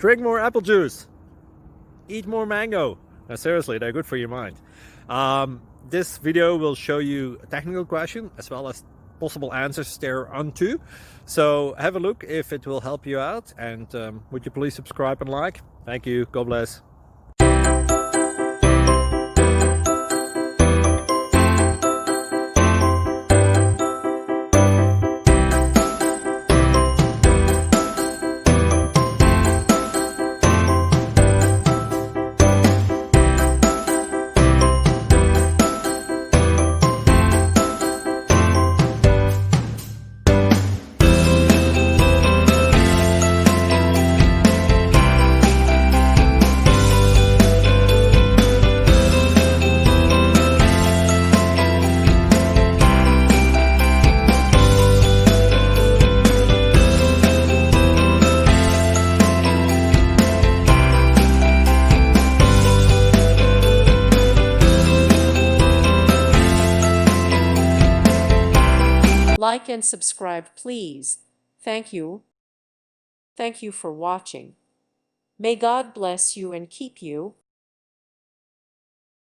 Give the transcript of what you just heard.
Drink more apple juice. Eat more mango. Now, seriously, they're good for your mind. This video will show you a technical question as well as possible answers thereunto. So have a look if it will help you out, and would you please subscribe and like? Thank you. God bless. Like and subscribe, please. Thank you. Thank you for watching. May God bless you and keep you.